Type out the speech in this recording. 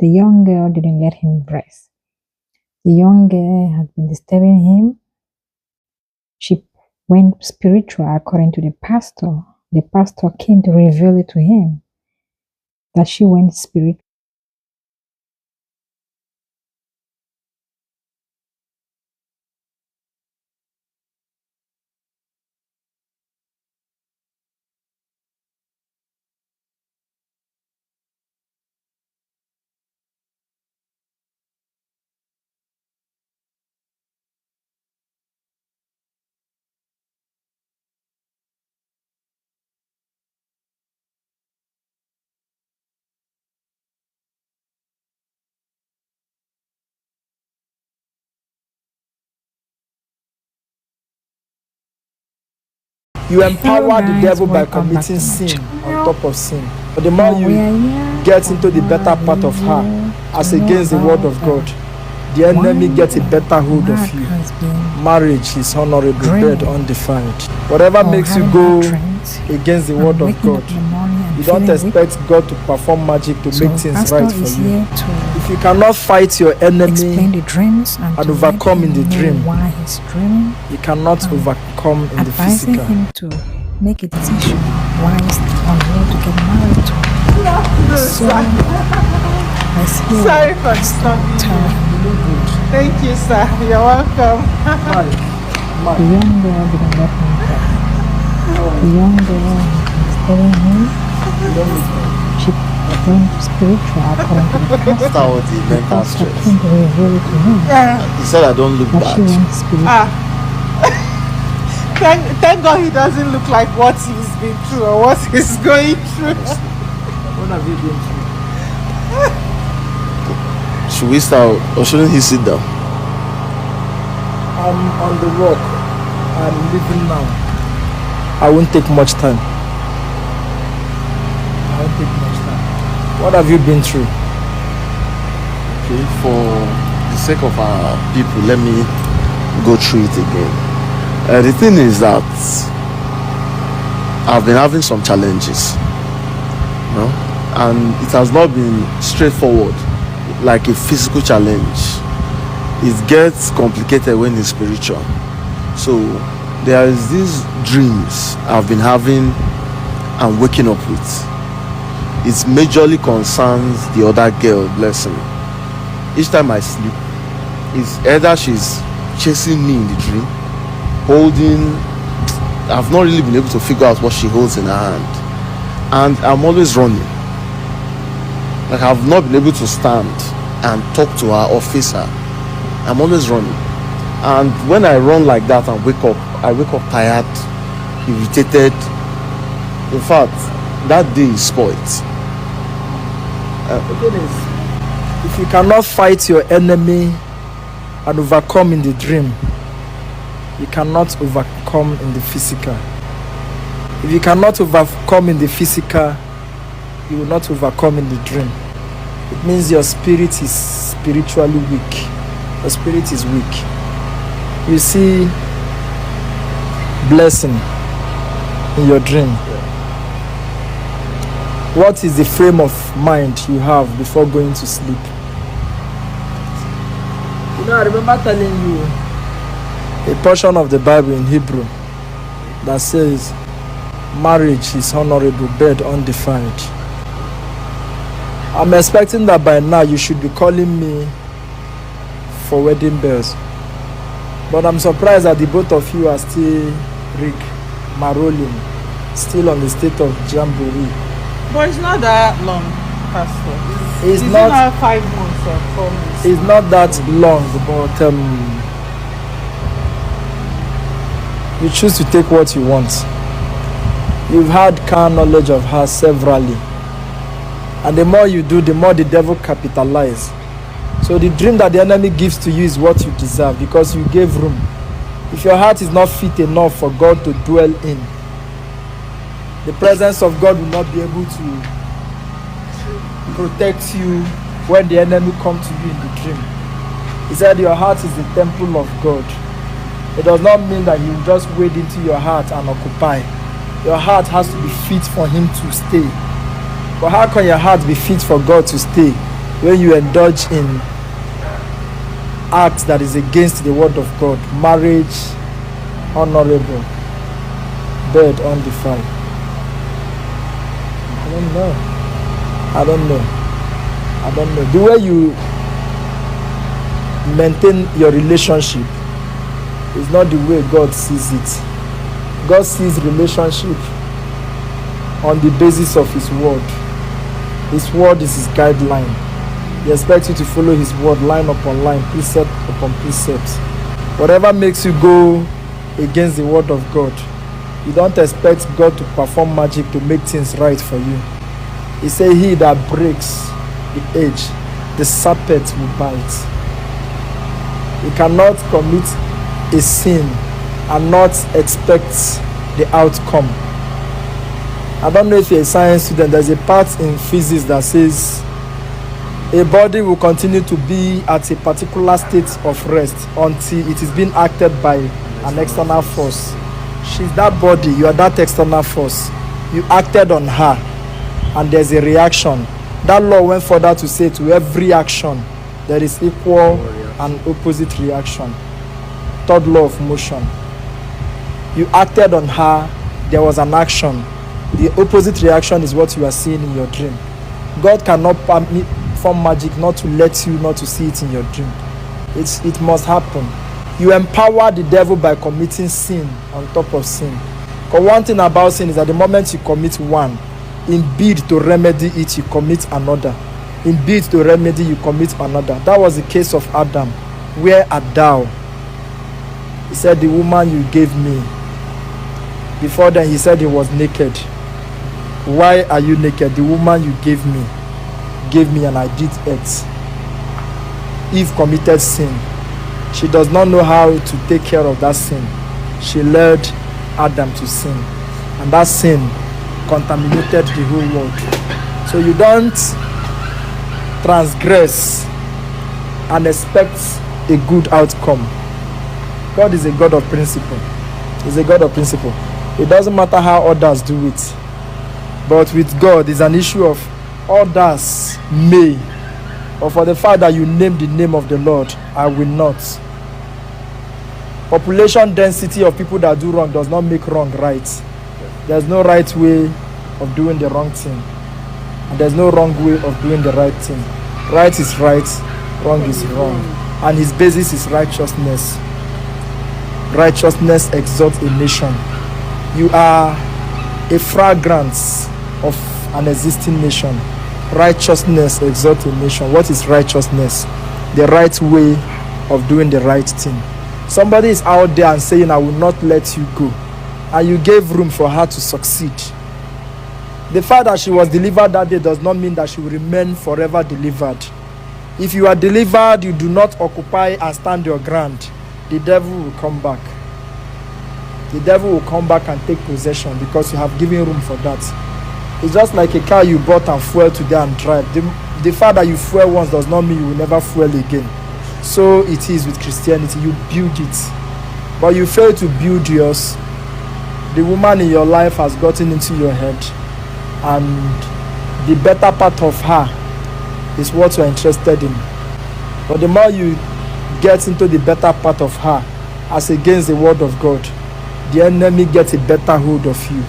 The young girl didn't let him rest. The young girl had been disturbing him. She went spiritual according to the pastor. The pastor came to reveal it to him that she went spiritual. You empower the devil by committing sin on top of sin. But the more you get into the better part of her, as against the word of God, the enemy gets a better hold of you. Marriage is honorable, bed undefiled. Whatever makes you go against the word of God, you don't expect God to perform magic to make things right for you. If you cannot fight your enemy and overcome in the dream, you cannot overcome in the physical. Him to make a decision wise on who to get married to. So, sorry for disturbing you. Thank you, sir. You're welcome. The young girl didn't let him go. The young girl was telling him she went spiritual according to the pastor. The pastor came to reveal it to him. He said I don't look bad. She went spiritual. Thank God he doesn't look like what he's been through or what he's going through. What have you been through? Should we start or shouldn't he sit down? I'm on the walk. I'm leaving now. I won't take much time. What have you been through? Okay, for the sake of our people, let me go through it again. The thing is that I've been having some challenges, you know, and it has not been straightforward like a physical challenge. It gets complicated when it's spiritual. So there is these dreams I've been having and waking up with. It majorly concerns the other girl, bless me. Each time I sleep, it's either she's chasing me in the dream, holding, I've not really been able to figure out what she holds in her hand, and I'm always running. Like I've not been able to stand and talk to her or face her. I'm always running, and when I run like that and wake up, I wake up tired, irritated. In fact, that day is spoiled. If you cannot fight your enemy and overcome in the dream, you cannot overcome in the physical. If you cannot overcome in the physical, you will not overcome in the dream. It means your spirit is spiritually weak. Your spirit is weak. You see blessing in your dream. What is the frame of mind you have before going to sleep? You know, I remember telling you a portion of the Bible in Hebrew that says marriage is honorable, bed undefiled. I'm expecting that by now you should be calling me for wedding bells, but I'm surprised that the both of you are still marolling, still on the state of jamboree. But it's not that long, Pastor. It's not 5 months or 4 months. It's not that long, but you choose to take what you want. You've had carnal knowledge of her severally, and the more you do, the more the devil capitalizes. So the dream that the enemy gives to you is what you deserve, because you gave room. If your heart is not fit enough for God to dwell in, the presence of God will not be able to protect you when the enemy comes to you in the dream. He said your heart is the temple of God. It does not mean that he will just wade into your heart and occupy. Your heart has to be fit for him to stay. But how can your heart be fit for God to stay when you indulge in acts that is against the word of God, marriage honorable, bed undefiled. I don't know. The way you maintain your relationship is not the way God sees it. God sees relationship on the basis of His word. His word is His guideline. He expects you to follow His word line upon line, precept upon precept. Whatever makes you go against the word of God, you don't expect God to perform magic to make things right for you. He said, he that breaks the edge, the serpent will bite. You cannot commit a sin and not expect the outcome. I don't know if you're a science student, there's a part in physics that says a body will continue to be at a particular state of rest until it is being acted by an external force. She's that body, you are that external force. You acted on her and there's a reaction. That law went further to say to every action there is equal and opposite reaction. Third law of motion. You acted on her, there was an action. The opposite reaction is what you are seeing in your dream. God cannot perform magic not to let you not to see it in your dream. It must happen. You empower the devil by committing sin on top of sin. Because one thing about sin is that the moment you commit one, in bid to remedy it, you commit another. In bid to remedy, you commit another. That was the case of Adam. Where art thou? He said, the woman you gave me. Before then, he said he was naked. Why are you naked? The woman you gave me and I did it. Eve committed sin. She does not know how to take care of that sin. She led Adam to sin. And that sin contaminated the whole world. So you don't transgress and expect a good outcome. God is a God of principle. He's a God of principle. It doesn't matter how others do it. But with God, it's an issue of others may. But for the fact that you name the name of the Lord, I will not. Population density of people that do wrong does not make wrong right. There's no right way of doing the wrong thing. And there's no wrong way of doing the right thing. Right is right, wrong is wrong. And his basis is righteousness. Righteousness exalts a nation. You are a fragrance of an existing nation. Righteousness exalts a nation. What is righteousness? The right way of doing the right thing. Somebody is out there and saying, I will not let you go. And you gave room for her to succeed. The fact that she was delivered that day does not mean that she will remain forever delivered. If you are delivered, you do not occupy and stand your ground, the devil will come back. The devil will come back and take possession because you have given room for that. It's just like a car you bought and fuel today and drive. The fact that you fuel once does not mean you will never fuel again. So it is with Christianity. You build it, but you fail to build yours. The woman in your life has gotten into your head, and the better part of her is what you're interested in. But the more you get into the better part of her as against the word of God, the enemy gets a better hold of you.